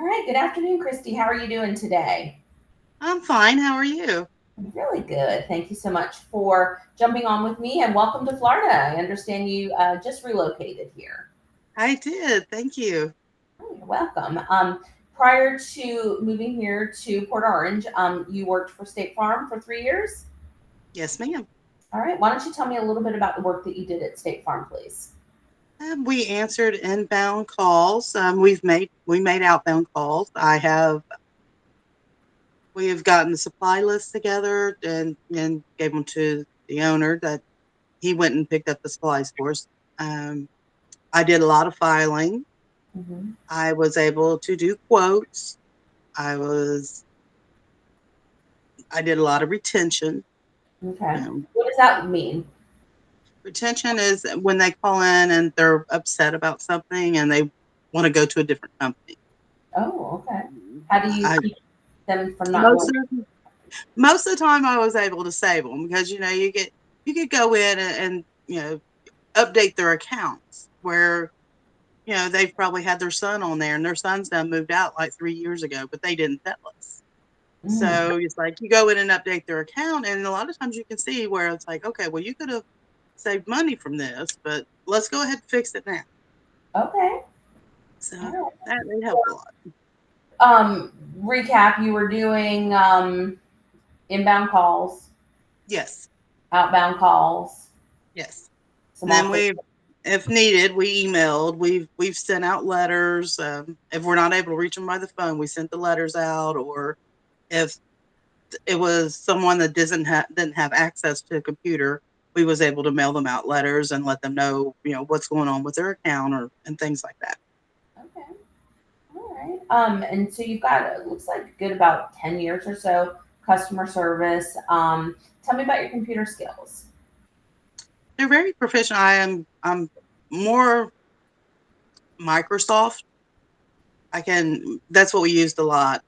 right. Good afternoon, Christy. How are you doing today? I'm fine. How are you? Really good. Thank you so much for jumping on with me and welcome to Florida. I understand you just relocated here. I did. Thank you. Oh, you're welcome. Prior to moving here to Port Orange, you worked for State Farm for 3 years. Yes, ma'am. All right. Why don't you tell me a little bit about the work that you did at State Farm, please? We answered inbound calls. We made outbound calls. We have gotten the supply list together and gave them to the owner that he went and picked up the supplies for us. Um, I did a lot of filing. Hmm. I was able to do quotes. I was I did a lot of retention. Okay. Um, What does that mean? Retention is when they call in and they're upset about something and they want to go to a different company. Oh, okay. How do you I keep them from not most going? of the, most of the time I was able to save them because you could go in and update their accounts where they've probably had their son on there and their son's done moved out like 3 years ago, but they didn't tell us. Mm, So it's like you go in and update their account, and a lot of times you can see where it's like, okay, well, you could have saved money from this, but let's go ahead and fix it now. okay. So All right. that it helped a lot. Recap, you were doing inbound calls, Yes, outbound calls, yes. some And then office. if needed, we emailed. We've sent out letters. If we're not able to reach them by the phone, we sent the letters out. Or if it was someone that didn't have access to a computer, we was able to mail them out letters and let them know what's going on with their account and things like that. Okay. All right. And so you've got, it looks like good about 10 years or so customer service. Tell me about your computer skills. They're very proficient. I'm more Microsoft. I can. That's what we used a lot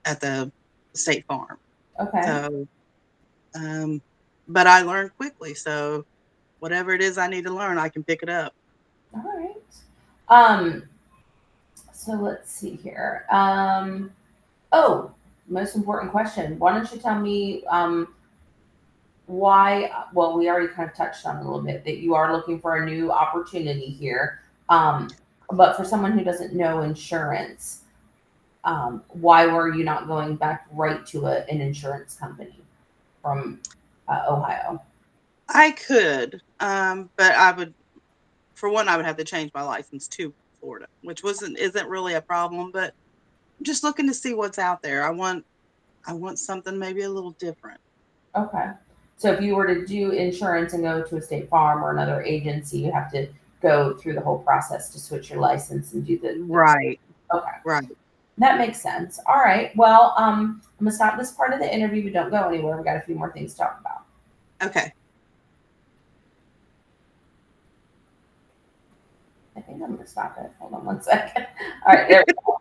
at the State Farm. Okay. So, um, but I learned quickly. So whatever it is I need to learn, I can pick it up. All right. Um, so let's see here. Oh, most important question. Why don't you tell me why, well, we already kind of touched on it a little bit that you are looking for a new opportunity here. But for someone who doesn't know insurance, why were you not going back right to an insurance company from Ohio? I could, but I would, for one, I would have to change my license to Florida, which wasn't isn't really a problem. But I'm just looking to see what's out there. I want something maybe a little different. Okay. So if you were to do insurance and go to a state farm or another agency, you have to go through the whole process to switch your license and do the Right, okay. right. That makes sense. All right. Well, I'm gonna stop this part of the interview, but don't go anywhere. We got a few more things to talk about. Okay. I think I'm gonna stop it. Hold on one second. All right, there we go.